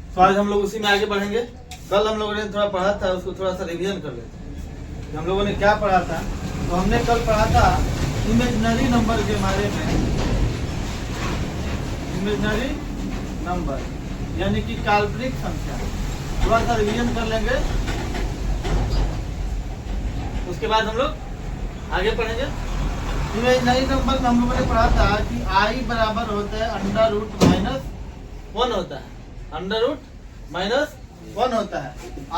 तो आज हम लोग उसी में आगे बढ़ेंगे। कल हम लोगों ने थोड़ा पढ़ा था, उसको थोड़ा सा रिवीजन कर लेते हैं। हम लोगों ने क्या पढ़ा था, तो हमने कल पढ़ा था इमेजिनरी नंबर के बारे में। इमेजिनरी नंबर यानी कि काल्पनिक संख्या, थोड़ा सा रिवीजन कर लेंगे। उसके बाद हम लोग आगे पढ़ेंगे। इमेजिनरी नंबर में हम लोगों ने पढ़ा था कि आई बराबर होता है अंडर रूट माइनस वन होता है, अंडर रूट माइनस वन होता है।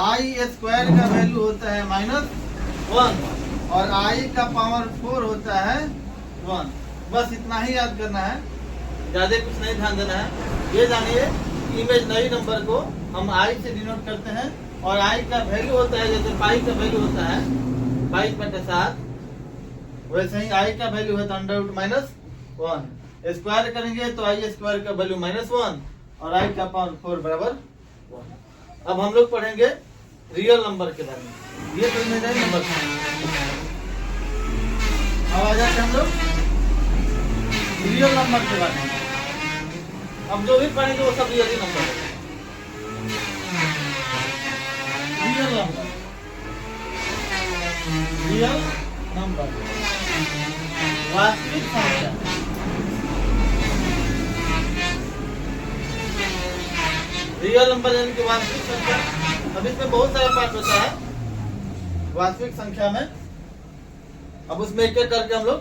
आई स्क्वायर का वैल्यू होता है माइनस वन और आई का पावर 4 होता है 1। बस इतना ही याद करना है, ज्यादा कुछ नहीं ध्यान देना है। ये जानिए इमेजिनरी नंबर को हम आई से डिनोट करते हैं और आई का वैल्यू होता है, जैसे पाई का वैल्यू होता है 22/7, वैसे ही आई का वैल्यू होता है अंडर रूट माइनस 1। स्क्वायर करेंगे तो आई स्क्वायर का वैल्यू -1 और आई का पावर 4 बराबर 1। अब हम लोग पढ़ेंगे रियल नंबर के बारे में। ये तो इमेजिनरी नंबर है। अब आ जाते हैं हम लोग रियल नंबर के बारे में। अब जो भी पढ़ेंगे वो सब रियल नंबर है। रियल नंबर, रियल नंबर वास्तविक संख्या। रियल नंबर यानी कि वास्तविक संख्या। अब इसमें बहुत सारा पार्ट होता है वास्तविक संख्या में। अब उसमें एक एक करके हम लोग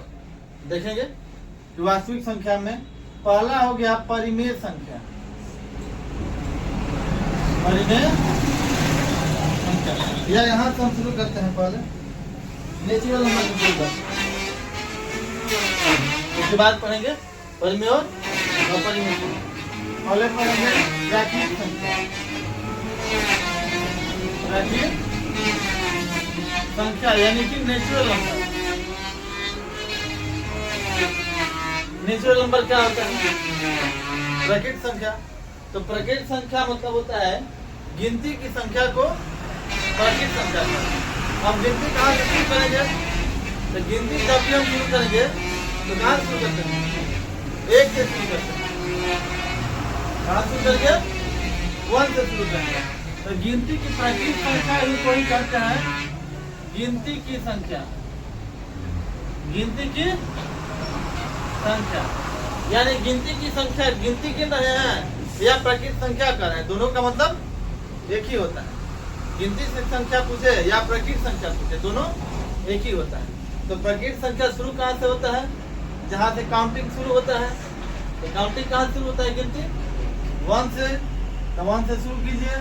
देखेंगे कि वास्तविक संख्या में पहला हो गया परिमेय संख्या। परिमेय संख्या या यहाँ से हम शुरू करते हैं। पहले नेचुरल नंबर से शुरू करते हैं, उसके बाद पढ़ेंगे परिमेय और अपरिमेय। पहले पढ़ेंगे रैखिक संख्या। रैखिक संख्या यानी कि नेचुरल नंबर। नेचुरल नंबर क्या होता है? प्रकृत संख्या। तो प्रकृत संख्या मतलब होता है गिनती की संख्या को प्रकृत संख्या का। हम गिनती कहाँ से शुरू करेंगे? तो गिनती जब भी हम शुरू करेंगे तो कहाँ शुरू करते हैं? एक से शुरू करते हैं। कहाँ शुरू करेंगे? 1 से शुरू करेंगे। तो गिनती की प्रकृत संख्या ही कोई कहते हैं गिनती की संख्या। गिनती की संख्या यानी गिनती की संख्या, गिनती गिन रहे हैं या प्रकृत संख्या कर रहे हैं, दोनों का मतलब एक ही होता है। गिनती से संख्या पूछे या प्रकृत संख्या पूछे, दोनों एक ही होता है। तो प्रकृत संख्या शुरू कहाँ से होता है? जहाँ से काउंटिंग शुरू होता है। तो काउंटिंग कहाँ शुरू होता है? गिनती 1 से। तो 1 से शुरू कीजिए।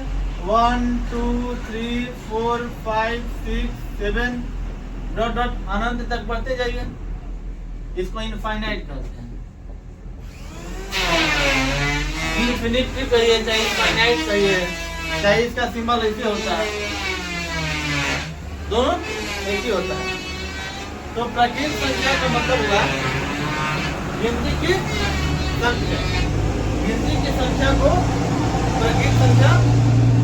1 2 3 4 5 6 7 डॉट डॉट अनंत तक बढ़ते जाइए। इसको इनफाइनाइट कहते हैं। इन्फिनिटी कहिए चाहे इनफाइनाइट कहिए, चाहे इसका सिंबल ऐसे होता है, दोनों एक ही होता है। तो प्रकृत संख्या का मतलब हुआ गिनती की संख्या। गिनती की संख्या को प्रकृत संख्या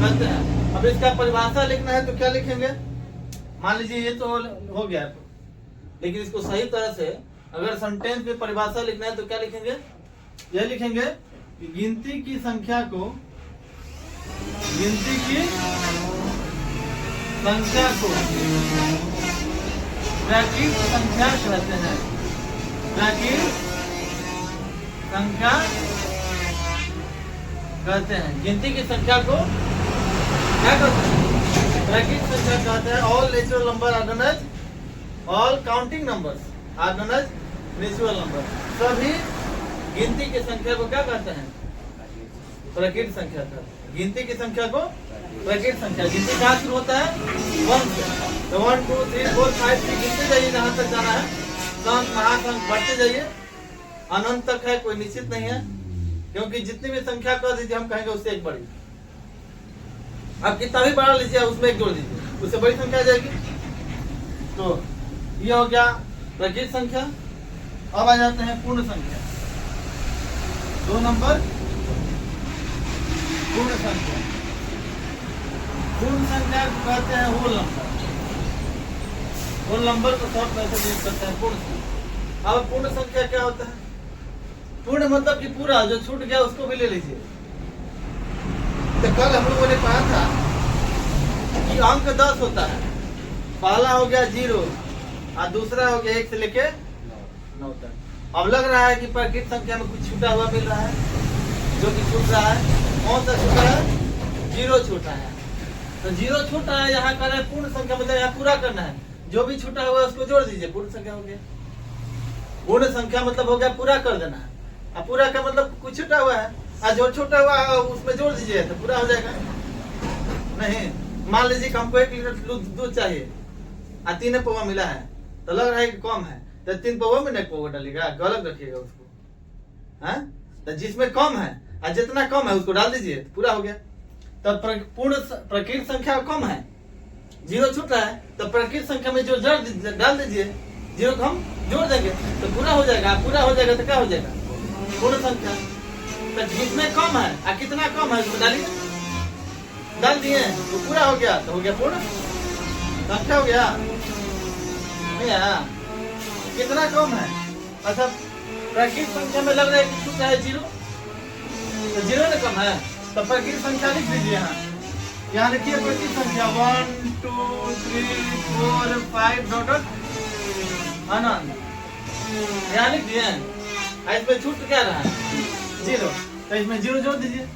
कहते हैं। अब इसका परिभाषा लिखना है तो क्या लिखेंगे? मान लीजिए ये तो हो गया, लेकिन इसको सही तरह से अगर सेंटेंस में परिभाषा लिखना है तो क्या लिखेंगे? यह लिखेंगे कि गिनती की संख्या को, गिनती की संख्या को प्रकृत संख्या कहते हैं। प्रकृत संख्या कहते हैं। गिनती की संख्या को क्या कहते हैं? प्रकृत संख्या कहते हैं। All natural number are known as, all counting numbers are known as natural number. सभी गिनती की संख्या को क्या कहते हैं? प्रकृत संख्या कहते हैं। गिनती की संख्या को प्रकृत संख्या। गिनती कहाँ शुरू होता है? 1 से। तो 1 2 3 4 5 6 गिनते जाइए जहाँ तक जाना है। अंक महाअंक बढ़ते जाइए, अनंत तक है, कोई निश्चित नहीं है, क्योंकि जितनी भी संख्या कह दीजिए हम कहेंगे उससे एक बड़ी। आप कितना भी बढ़ा लीजिए उसमें एक जोड़ दीजिए, उससे बड़ी संख्या आ जाएगी। तो ये हो गया प्रकृत संख्या। अब आ जाते हैं पूर्ण संख्या। 2 नंबर पूर्ण संख्या। पूर्ण संख्या को कहते हैं होल नंबर। होल नंबर को शॉर्ट में से यूज करते हैं पूर्ण संख्या। अब पूर्ण संख्या क्या होता है? पूर्ण मतलब कि पूरा, जो छूट गया उसको भी ले लीजिए। तो कल हम लोगों ने पढ़ा था कि अंक 10 होता है। पहला हो गया 0 और दूसरा हो गया 1 से लेके 9 तक। अब लग रहा है कि प्राकृत संख्या में कुछ छूटा हुआ मिल रहा है, जो कि छूट रहा है। कौन सा छूटा है? 0 छूटा है। तो 0 छूटा है, यहाँ कर पूर्ण संख्या मतलब यहाँ पूरा करना है। जो भी छूटा हुआ है उसको जोड़ दीजिए, पूर्ण संख्या हो गया। पूर्ण संख्या मतलब हो गया पूरा कर देना है। अब पूरा का मतलब कुछ छूटा हुआ है, और जो छूटा हुआ है उसमें जोड़ दीजिए तो पूरा हो जाएगा। नहीं, मान लीजिए कि हमको 1 लीटर दूध चाहिए और 3 पौवा मिला है, तो लग रहा है कि कम है, तो 3 पौवा में 1 पौवा डालिएगा, गलत रखिएगा उसको। हाँ, तो जिसमें कम है और जितना कम है उसको डाल दीजिए, पूरा हो गया। तो पूर्ण प्रकृत संख्या कम है, 0 छूट रहा है, तो प्रकृत संख्या में जो डाल दीजिए, 0 को हम जोड़ देंगे तो पूरा हो जाएगा। पूरा हो जाएगा तो क्या हो जाएगा? पूर्ण संख्या। तो जिसमें कम है और कितना कम है उसको डालिए, डाल दिए तो पूरा हो गया, तो हो गया पूर्ण संख्या हो गया। कितना कम है? अच्छा, प्रकृत संख्या में लग रहा है कि छूटा है 0, तो 0 ने कम है, तो प्रकृत संख्या लिख दीजिए। यहाँ लिखिए प्रकृत संख्या 1 2 3 4 5 डॉट अनंत, यहाँ लिख दिए। इसमें छूट क्या रहा है? 0, तो इसमें 0 जोड़ दीजिए,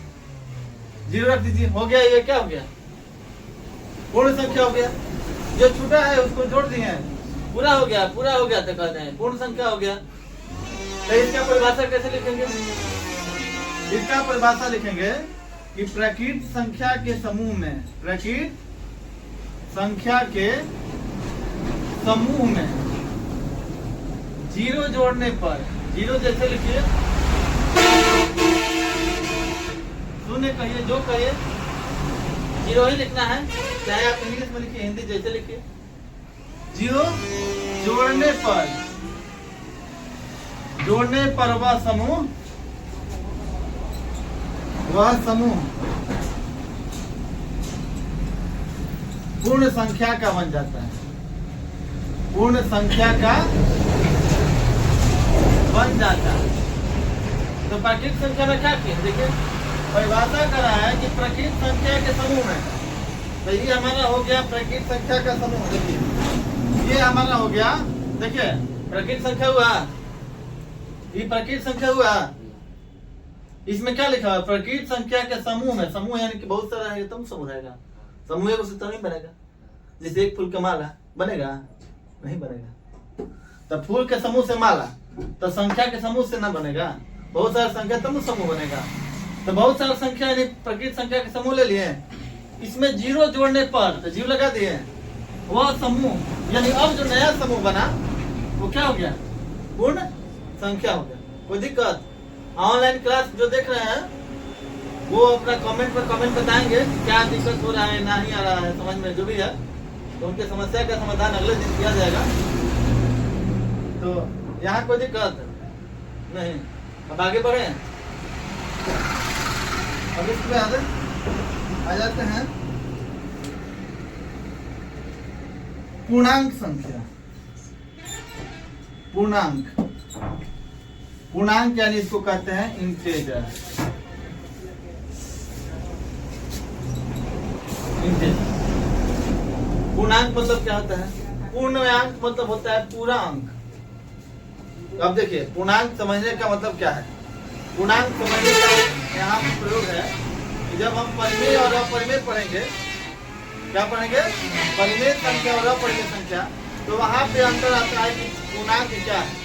0 रख दीजिए, हो गया। ये क्या हो गया? पूर्ण संख्या हो गया। जो छूटा है उसको जोड़ दिए, पूरा हो गया। पूरा हो गया तो कहते हैं पूर्ण संख्या हो गया। तो इसका परिभाषा कैसे लिखेंगे? इसका परिभाषा लिखेंगे कि प्रकृत संख्या के समूह में, प्रकृत संख्या के समूह में 0 जोड़ने पर, 0 जैसे लिखिए, शून्य कहिए, जो कहिए 0 ही लिखना है, चाहे आप इंग्लिश में लिखिए, हिंदी जैसे लिखिए। 0 जोड़ने पर वह समूह पूर्ण संख्या का बन जाता है। पूर्ण संख्या का बन जाता है। तो प्राकृत संख्या में क्या किया? देखिए, परिभाषा करा है कि प्रकृत संख्या के समूह में, तो ये हमारा हो गया प्रकृत संख्या का समूह। देखिए, ये हमारा हो गया, देखिए प्रकृत संख्या हुआ, ये प्रकृत संख्या हुआ। इसमें क्या लिखा है? प्रकृत संख्या के समूह में, समूह यानी कि बहुत सारा है, तुम समूह रहेगा। समूह को तो नहीं बनेगा, जैसे एक फूल का माला बनेगा, नहीं बनेगा। तो फूल के समूह से माला, तो संख्या के समूह से ना बनेगा, बहुत सारा संख्या तब समूह बनेगा। तो बहुत सारा संख्या यानी प्रकृत संख्या के समूह ले लिए, इसमें 0 जोड़ने पर, तो 0 लगा दिए, वह समूह यानी अब जो नया समूह बना वो क्या हो गया? पूर्ण संख्या हो गया। कोई दिक्कत? ऑनलाइन क्लास जो देख रहे हैं वो अपना कमेंट पर कमेंट बताएंगे क्या दिक्कत हो रहा है, नहीं आ रहा है समझ में, जो भी है तो उनके समस्या का समाधान अगले दिन किया जाएगा। तो यहाँ कोई दिक्कत नहीं। अब आगे बढ़े, अब इसके बाद आ जाते हैं पूर्णांक संख्या। पूर्णांक यानी इसको कहते हैं इंटेजर। पूर्णांक मतलब क्या होता है? पूर्णांक मतलब होता है पूरा अंक। अब देखिए, पूर्णांक समझने का मतलब क्या है? पूर्णांक समझने का यहाँ प्रयोग है कि जब हम परिमेय और अपरिमेय पढ़ेंगे, क्या पढ़ेंगे? परिमेय संख्या और अपरिमेय संख्या, तो वहां पे अंतर आता है कि पूर्णांक क्या है।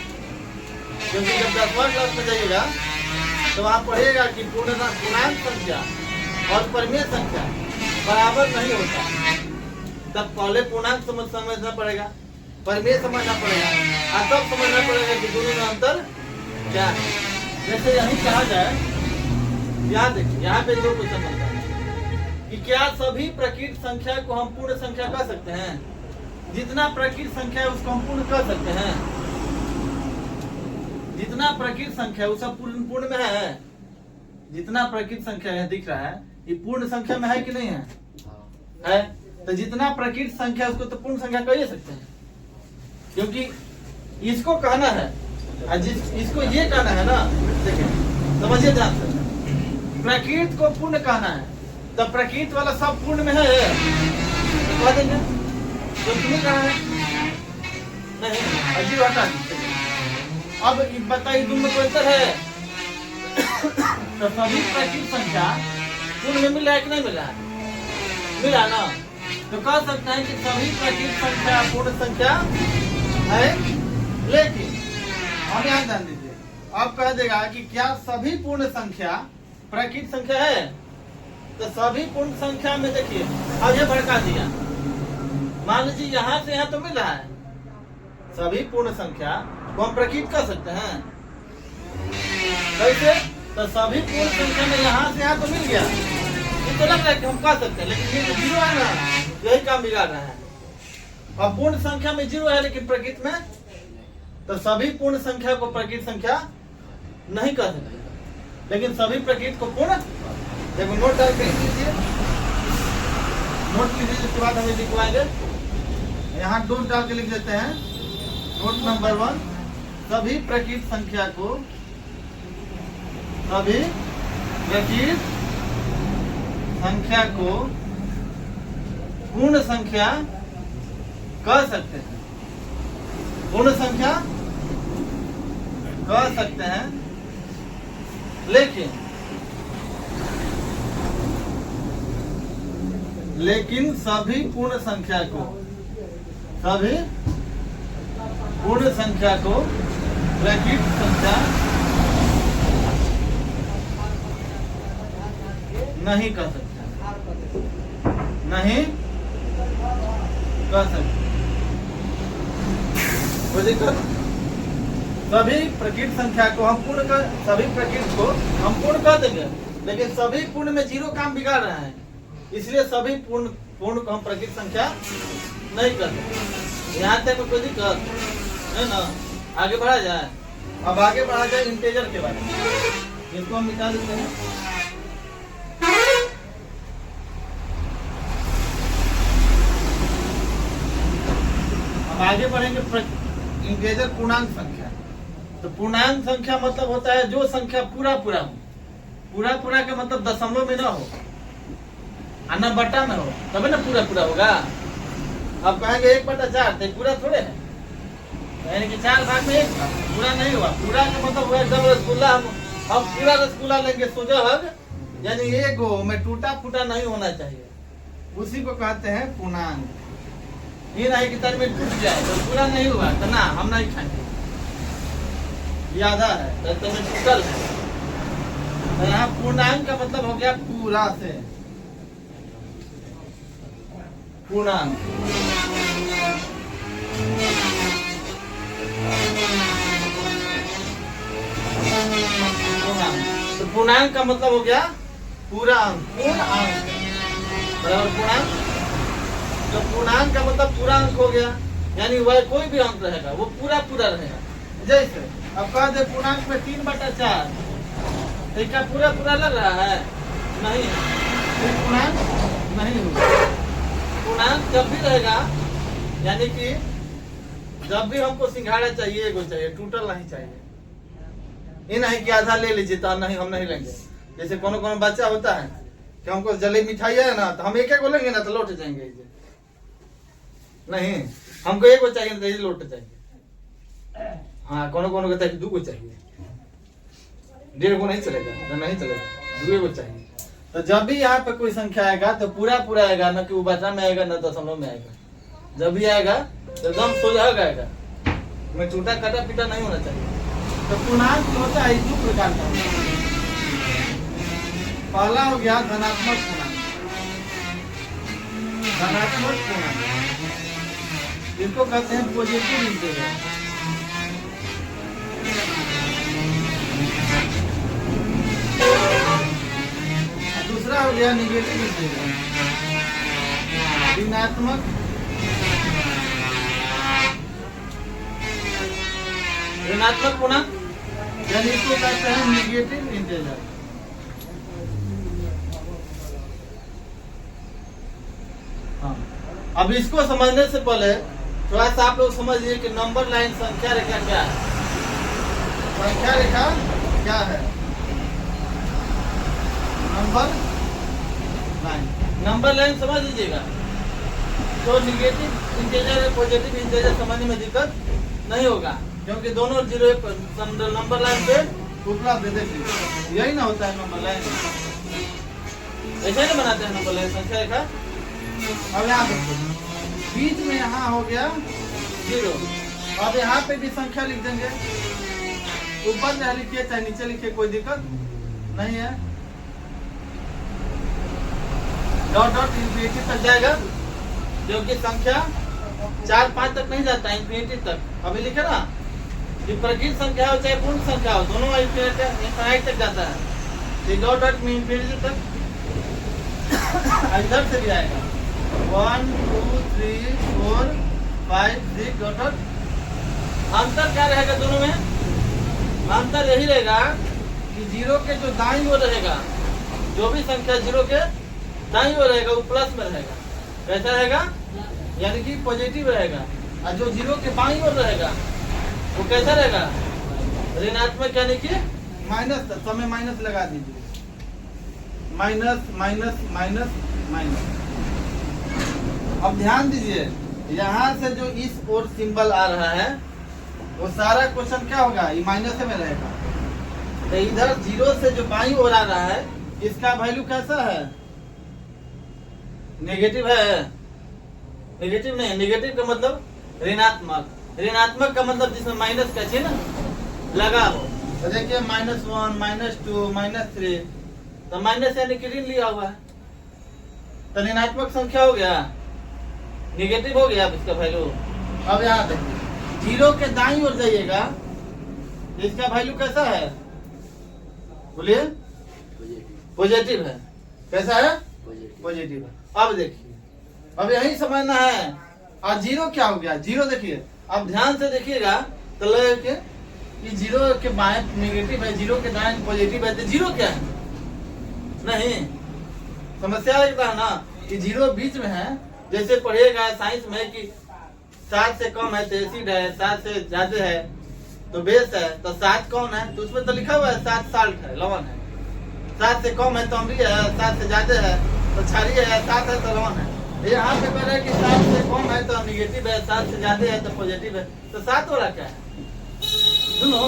क्योंकि जब 10वां क्लास में जाइएगा तो वहां पढ़ेगा कि पूर्णांक संख्या और परिमेय संख्या बराबर नहीं होता। तब पहले पूर्णांक समझना पड़ेगा, परिमेय समझना पड़ेगा, और तब समझना पड़ेगा कि दोनों में अंतर क्या है। जैसे यही कहा जाए, यहाँ देखिए, यहाँ पे दो क्वेश्चन बनता है कि क्या सभी प्रकृत संख्या को हम पूर्ण संख्या कह सकते हैं? जितना प्रकृत संख्या है उसको हम पूर्ण कह सकते हैं। जितना प्रकृत संख्या है वो सब पूर्ण में है। जितना प्रकृत संख्या है दिख रहा है, ये पूर्ण संख्या में है कि नहीं है? है। तो जितना प्रकृत संख्या उसको तो पूर्ण संख्या कह ही सकते हैं, क्योंकि इसको कहना है और इसको ये कहना है ना। देखिए, समझिए ध्यान से, प्रकृत को पूर्ण कहना है तो प्रकृत वाला सब पूर्ण में है तो कह देंगे जो तुम्हें कहा है नहीं अजीब हटा दीजिए। अब बताइए तुम में कोई अंतर है तो सभी प्रकृत संख्या पूर्ण में मिला है कि नहीं मिला है मिला ना तो कह सकते हैं कि सभी प्रकृत संख्या पूर्ण संख्या है। लेकिन अब यहाँ ध्यान दीजिए अब कह देगा कि क्या सभी पूर्ण संख्या प्रकृत संख्या है तो सभी पूर्ण संख्या में देखिए अब ये भड़का दिया मान लीजिए यहाँ से यहाँ तो मिल रहा है सभी पूर्ण संख्या को हम प्रकृत कर सकते हैं कैसे तो सभी पूर्ण संख्या में यहाँ से यहाँ तो मिल गया ये तो लग रहा है कि हम कह सकते हैं लेकिन ये तो जीरो है ना यही काम बिगाड़ रहा है। और पूर्ण संख्या में जीरो है लेकिन प्रकृत में तो सभी पूर्ण संख्या को प्रकृत संख्या नहीं कर सकते लेकिन सभी प्रकृत को पूर्ण देखो नोट डाल के लिख लीजिए नोट लीजिए उसके बाद हमें लिखवाएंगे यहाँ नोट डाल के लिख देते हैं नोट नंबर 1 सभी प्रकृत संख्या को सभी प्रकृत संख्या को पूर्ण संख्या कह सकते हैं पूर्ण संख्या कह सकते हैं लेकिन सभी पूर्ण संख्या को प्रकृत संख्या नहीं कर सकते नहीं कर सकते कोई दिक्कत सभी प्रकृत संख्या को हम पूर्ण कर सभी प्रकृत को हम पूर्ण कर देंगे लेकिन सभी पूर्ण में जीरो काम बिगाड़ रहा है इसलिए सभी पूर्ण को हम प्रकृत संख्या नहीं कर सकते। यहाँ तक में कोई दिक्कत है ना आगे बढ़ा जाए अब आगे बढ़ा जाए इंटेजर के बारे में इसको हम निकाल देते हैं। अब आगे बढ़ेंगे इंटेजर पूर्णांक संख्या तो पूर्णांक संख्या मतलब होता है जो संख्या पूरा पूरा का मतलब दशमलव में ना हो अन्ना बट्टा में हो तभी ना पूरा होगा। अब कहेंगे 1/4 तो पूरा थोड़े है यानी कि 4 भाग में 1 पूरा नहीं हुआ पूरा का मतलब हुआ एकदम रसगुल्ला हम पूरा रसगुल्ला लेंगे सुजग यानी एक हो में टूटा फूटा नहीं होना चाहिए उसी को कहते हैं पूर्णांक। ये नहीं कि तर में टूट जाए तो पूरा नहीं हुआ तो ना हम नहीं खाएंगे ये आधा है तो में टूटल है तो यहाँ पूर्णांक का मतलब हो गया पूरा से पूर्णांक। तो पूर्णांक का मतलब हो गया पूरा अंक पूर्ण अंक बराबर पूर्णांक। तो पूर्णांक का मतलब पूरा अंक हो गया यानी वह कोई भी अंक रहेगा वो पूरा रहेगा। जैसे अब कह दे पूर्णांक में 3/4 तो क्या पूरा लग रहा है नहीं तो पूर्णांक नहीं होगा। पूर्णांक जब भी रहेगा यानी कि जब भी हमको सिंघाड़ा चाहिए एगो चाहिए टूटल नहीं चाहिए ये नहीं कि आधा ले लीजिए तो नहीं हम नहीं लेंगे। जैसे कोनो बच्चा होता है कि हमको जलेबी मिठाई है ना तो हम एक लेंगे ना तो लौट जाएंगे नहीं हमको एक चाहिए तो लौट जाएंगे। हाँ कोनो कहता है 2 गो चाहिए 1.5 गो नहीं चलेगा तो नहीं चलेगा 2 गो चाहिए। तो जब भी यहाँ पे कोई संख्या आएगा तो पूरा आएगा न कि वो बचा में आएगा न दशमलव में आएगा। जब भी आएगा तो एकदम सोझा आएगा में टूटा कटा पीटा नहीं होना चाहिए। तो पूर्णांक होता है 2 प्रकार का। पहला हो गया धनात्मक पूर्णांक इसको कहते हैं पॉजिटिव इंटीजर। दूसरा हो गया निगेटिव इंटीजर ऋणात्मक पूर्णांक यानी इसको कहते हैं निगेटिव इंटीजर। हाँ अब इसको समझने से पहले थोड़ा सा आप लोग समझिए कि नंबर लाइन संख्या रेखा क्या है। संख्या रेखा क्या है नंबर लाइन। नंबर लाइन समझ लीजिएगा, तो निगेटिव इंटीजर पॉजिटिव इंटीजर समझने में दिक्कत नहीं होगा, क्योंकि दोनों जीरो नंबर लाइन पे उपलब्ध है। देखिए यही ना होता है नंबर लाइन, ऐसा ही बनाते हैं नंबर लाइन संख्या रेखा। अब यहाँ देखिए बीच में यहाँ हो गया जीरो, अब यहाँ पे भी संख्या लिख देंगे, ऊपर चाहे लिखिए चाहे नीचे लिखिए कोई दिक्कत नहीं है। डॉट डॉट इंफिनिटी तक जाएगा, क्योंकि संख्या 4 5 तक नहीं जाता है, इंफिनिटी तक। अभी लिखे ना कि प्रकृत संख्या हो चाहे पूर्ण संख्या हो, दोनों इंफिनिटी तक जाता है। डॉट डॉट में इंफिनिटी तक इधर से भी आएगा 1 2 3 4 5 6 डॉट डॉट। अंतर क्या रहेगा दोनों में? अंतर यही रहेगा कि जीरो के जो दाईं ओर रहेगा, जो भी संख्या जीरो के दाईं ओर रहेगा वो प्लस में रहेगा। कैसा रहेगा? यानी कि पॉजिटिव रहेगा। और जो जीरो के बाईं ओर रहेगा वो कैसा रहेगा? ऋणात्मक, यानी कि माइनस। समय माइनस लगा दीजिए, माइनस माइनस माइनस माइनस। अब ध्यान दीजिए, यहाँ से जो इस ओर सिंबल आ रहा है वो सारा क्वेश्चन क्या होगा? ये माइनस में रहेगा। तो इधर जीरो से जो बाईं ओर आ रहा है इसका वैल्यू कैसा है? नेगेटिव है। नेगेटिव नहीं, नेगेटिव का मतलब ऋणात्मक। ऋणात्मक का मतलब जिसमें माइनस का चिन्ह लगा हो। तो देखिए -1 -2 -3, तो माइनस यानी कि ऋण लिया हुआ है, तो ऋणात्मक संख्या हो गया, नेगेटिव हो गया अब इसका वैल्यू। अब यहाँ देखिए जीरो के दाईं ओर जाइएगा, इसका वैल्यू कैसा है? बोलिए। पॉजिटिव है। कैसा है? पॉजिटिव है। अब देखिए, अब यही समझना है। और जीरो क्या हो गया? जीरो देखिए, अब ध्यान से देखिएगा तो लगेगा कि जीरो के बाएं नेगेटिव है, जीरो के दाएं पॉजिटिव है, तो जीरो क्या है? नहीं, समस्या लगता है ना कि जीरो बीच में है। जैसे पढ़िएगा साइंस में कि 7 से कम है तो एसिड है, 7 से ज्यादा है तो बेस है, तो 7 कौन है? तो उसमें तो लिखा हुआ है 7 साल्ट है, लवण है। 7 से कम है तो अम्लीय है, 7 से ज्यादा है तो क्षारीय है, 7 है तो लवण है। यहाँ पे कह रहा है कि 7 से कम है तो निगेटिव है, 7 से ज्यादा है तो पॉजिटिव है, तो 7 वाला क्या है? दोनों।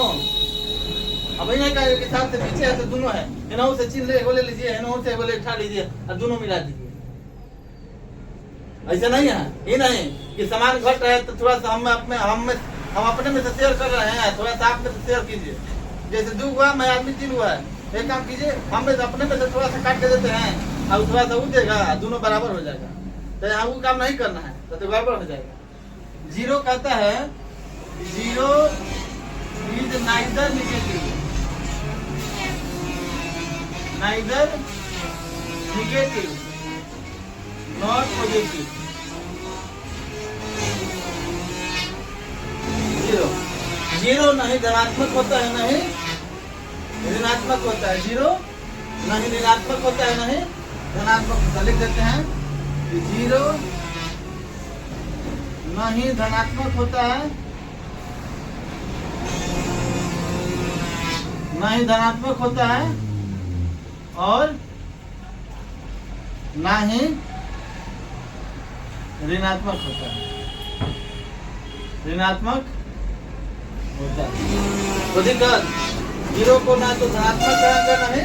अब नहीं कहेंगे कि 7 से पीछे है तो दोनों है, इन्हों से चिन्ह ले बोले लीजिए, इन्हों से बोले उठा लीजिए और दोनों मिला दीजिए। ऐसा नहीं है। ये नहीं कि सामान घट रहा है तो थोड़ा सा हम अपने में से शेयर कर रहे हैं, थोड़ा सा आप में से शेयर कीजिए। जैसे 2 हुआ, मैं आदमी 3 हुआ है, एक काम कीजिए, हम अपने में से थोड़ा सा काट के देते हैं और थोड़ा सा वो देगा, दोनों बराबर हो जाएगा। तो यहाँ वो काम नहीं करना है तो गड़बड़ हो जाएगा। जीरो कहता है zero is neither negative, neither negative not positive. Zero zero नहीं धनात्मक होता है, नहीं ऋणात्मक होता है। जीरो नहीं ऋणात्मक होता है, नहीं धनात्मक होता है। लिख देते हैं कि जीरो नहीं धनात्मक होता है, नहीं धनात्मक होता है और ना ही ऋणात्मक होता है। ऋणात्मक होता है तो दिक्कत। जीरो को ना तो धनात्मक कहेंगे, नहीं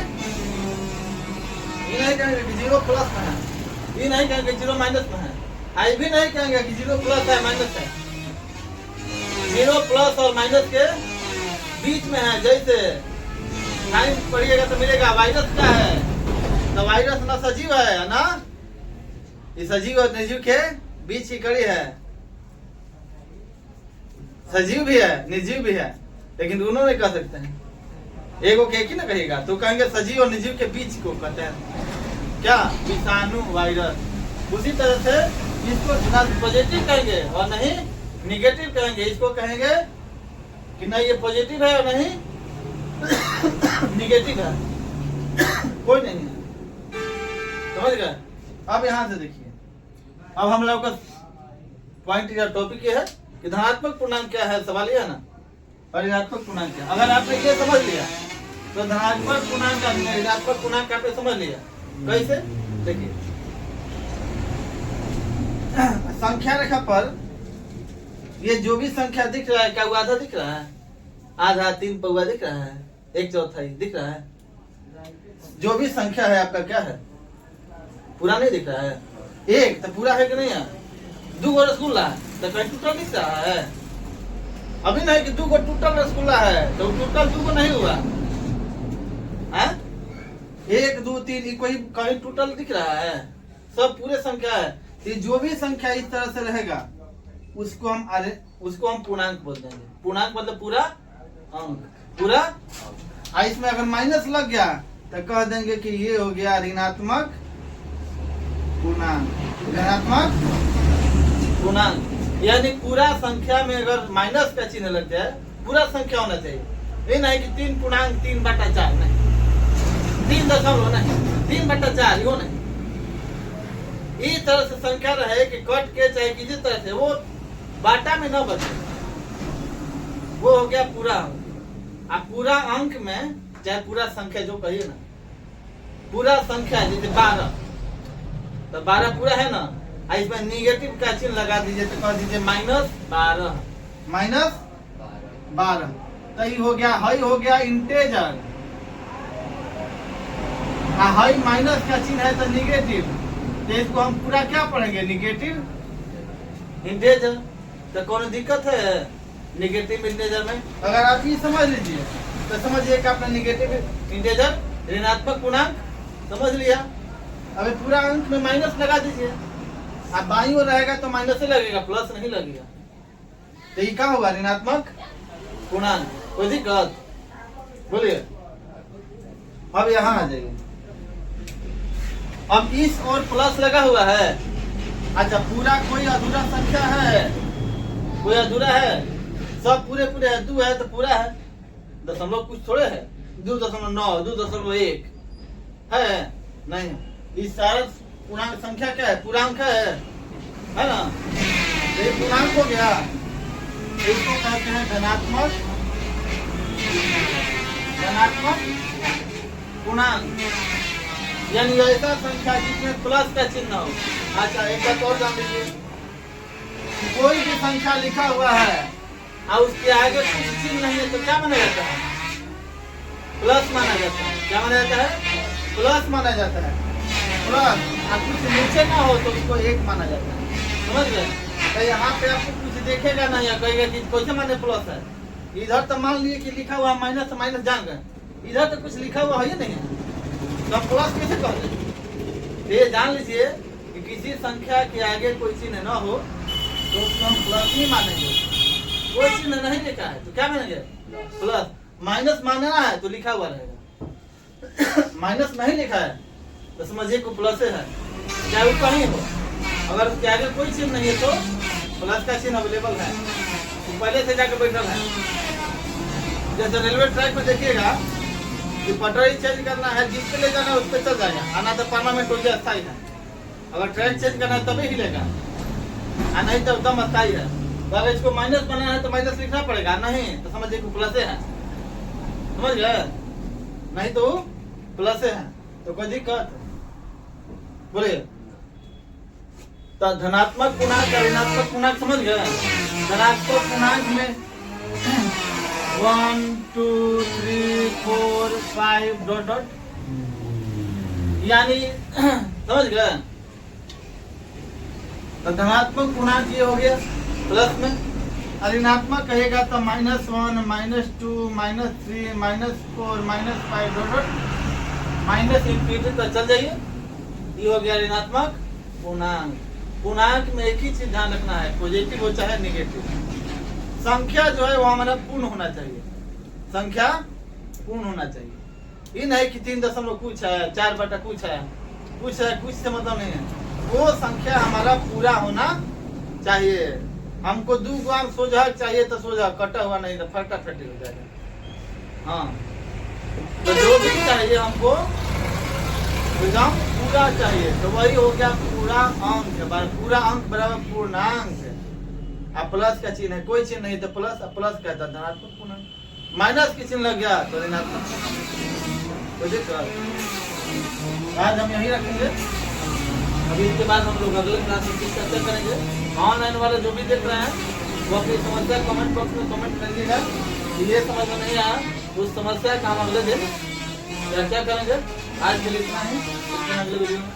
ये नहीं कहेंगे कि जीरो प्लस में है, ये नहीं कहेंगे जीरो माइनस में है, आई भी नहीं कहेंगे कि जीरो प्लस है माइनस है। जीरो प्लस और माइनस के बीच में है। जैसे साइंस पढ़िएगा तो मिलेगा वायरस क्या है, तो वायरस ना सजीव है ना, ये सजीव और निर्जीव के बीच की कड़ी है। सजीव भी है निर्जीव भी है, लेकिन दोनों नहीं कह सकते हैं। एगो के एक ही ना कहेगा तो कहेंगे सजीव और निर्जीव के बीच को कहते हैं क्या? विषाणु, वायरस। उसी तरह से इसको ना पॉजिटिव कहेंगे और नहीं निगेटिव कहेंगे। इसको कहेंगे कि नहीं ये पॉजिटिव है और नहीं निगेटिव है, कोई नहीं है। समझ गए? अब यहाँ से देखिए, अब हम लोग का पॉइंट या टॉपिक ये है कि धनात्मक पूर्णांक क्या है, सवाल ये है ना, और ऋणात्मक पूर्णांक क्या। अगर आपने ये समझ लिया तो धनात्मक पूर्णांक का ऋणात्मक पूर्णांक आपने समझ लिया। कैसे? देखिए संख्या रेखा पर ये जो भी संख्या दिख रहा है, क्या वो आधा दिख रहा है? आधा, 3 पौआ दिख रहा है, 1/4 दिख रहा है। जो भी संख्या है आपका क्या है? पूरा नहीं दिख रहा है। 1 तो पूरा है कि नहीं है? 2 गो रसगुल्ला तो कहीं टूटल दिख रहा है? अभी नहीं कि 2 गो टूटल रसगुल्ला है तो टूटल 2 गो नहीं हुआ है? 1 2 3 कोई कहीं टूटल दिख रहा है? सब पूरे संख्या है। तो जो भी संख्या इस तरह से रहेगा उसको हम पूर्णांक बोल देंगे। पूर्णांक मतलब पूरा अंक, पूरा। इसमें अगर माइनस लग गया तो कह देंगे कि ये हो गया ऋणात्मक पूर्णांक। ऋणात्मक पूर्णांक यानी पूरा संख्या में अगर माइनस का चिन्ह लग जाए, पूरा संख्या होना चाहिए। ये नहीं कि 3.3/4 नहीं, 3 नहीं, 3/4 यो नहीं। इस तरह से संख्या रहे कि कट के चाहे किसी तरह से वो बाटा में न बचे, वो हो गया पूरा अंक। अब पूरा अंक में चाहे पूरा संख्या जो कहिए ना, पूरा संख्या जैसे 12 तो 12 पूरा है ना, इसमें निगेटिव का चिन्ह लगा दीजिए तो कह दीजिए -12, -12। तो ये हो गया, हाई हो गया इंटेजर, हाई माइनस का चिन्ह है तो निगेटिव, तो इसको हम पूरा क्या पढ़ेंगे? Negative integer. तो कौन दिक्कत है निगेटिव इंटेजर में? अगर आप ये समझ लीजिए तो समझिए कि आपने निगेटिव इंटेजर ऋणात्मक पूर्णांक समझ लिया। अब पूरा अंक में माइनस लगा दीजिए। अब बाईं ओर रहेगा तो माइनस से लगेगा, प्लस नहीं लगेगा। तो ये क्या होगा? ऋणात्मक पूर्णांक। कोई दिक्कत? बोलिए। अब यहाँ आ जाइए। अब इस और प्लस लगा हुआ है। अच्छा, पूरा कोई अधूरा संख्या है? कोई अधूरा है? सब पूरे पूरे है। 2 है तो पूरा है, दशमलव कुछ थोड़े है। 2.9, 2.1 है नहीं। इस सारा पूर्णांक संख्या क्या है? पूर्णांक है ना? ये पूर्णांक हो गया। इसको कहते हैं धनात्मक पूर्णांक, यानी ऐसा संख्या जिसमें प्लस का चिन्ह हो। अच्छा, एक बात और जान लीजिए, कोई भी संख्या लिखा हुआ है और उसके आगे कुछ चिन्ह नहीं है तो क्या माना जाता है? प्लस माना जाता है। क्या माना जाता है? प्लस माना जाता है। प्लस और कुछ नीचे ना हो तो उसको 1 माना जाता है। समझ गए? तो यहाँ पे आपको कुछ देखेगा नहीं या कहेगा कि कैसे माने प्लस है। इधर तो मान लिए कि लिखा हुआ माइनस से माइनस जान गए, इधर तो कुछ लिखा हुआ है ही नहीं है, तो हम प्लस कैसे कर दें? ये जान लीजिए कि किसी संख्या के आगे कोई चिन्ह न हो तो उसको हम प्लस ही मानेंगे। कोई चिन्ह नहीं लिखा है तो क्या मानेंगे? प्लस। माइनस मानना है तो लिखा हुआ रहेगा। माइनस नहीं लिखा है तो समझिए को प्लस है, चाहे वो कहीं हो। अगर उसके आगे कोई चिन्ह नहीं है तो प्लस का चिन्ह अवेलेबल है, तो पहले से जाकर बैठल है। जैसे रेलवे ट्रैक पे देखिएगा कि पटरी चेंज करना है, जिस पे ले जाना है उस पे चल जाएगा, आना तो परमानेंट हो जाए, अस्थायी है। अगर ट्रैक चेंज करना है तभी हिलेगा, और नहीं तो एकदम अस्थायी है। तो अगर इसको माइनस बनाना है तो माइनस लिखना पड़ेगा, नहीं तो समझिए कि प्लस है। समझ गए? नहीं तो प्लस है तो कोई दिक्कत? बोलिए। तो धनात्मक पूर्णांक और ऋणात्मक पूर्णांक समझ गए? धनात्मक पूर्णांक में 1 2 3 4 5 डॉट डॉट, यानी समझ गए? तो धनात्मक पूर्णांक ये हो गया प्लस में, और ऋणात्मक कहेगा तो -1 -2 -3 -4 -5 डॉट डॉट माइनस इंफिनिटी तक चल जाइए। ये हो गया ऋणात्मक पूर्णांक। पूर्णांक में एक ही चीज ध्यान रखना है, पॉजिटिव हो चाहे नेगेटिव, संख्या जो है वो हमारा पूर्ण होना चाहिए। संख्या पूर्ण होना चाहिए। ये नहीं कि 3 दशमलव कुछ है, 4 बटा कुछ है, कुछ से मतलब नहीं है। वो संख्या हमारा पूरा होना चाहिए। हमको 2 ग्राम सोझा चाहिए तो सोझा, कटा हुआ नहीं तो फटाफटी हो जाएगा। हाँ, तो जो भी चाहिए हमको एग्जाम पूरा चाहिए, तो वही हो गया पूरा अंक। पूरा अंक बराबर पूर्णांक है। अब प्लस का चिन्ह है, कोई चिन्ह नहीं तो प्लस, प्लस कहता है धनात्मक पूर्णांक। माइनस की चिन्ह लग गया तो ऋणात्मक। तो आज हम यही रखेंगे। अभी इसके बाद हम लोग अगले क्लास में कुछ चर्चा करेंगे। ऑनलाइन वाले जो भी देख रहे हैं वो अपनी समस्या कमेंट बॉक्स में कमेंट करिएगा। ये समझ में नहीं आया उस समस्या का हम अगले दिन चर्चा करेंगे। आज के लिए इतना ही, अगले वीडियो में।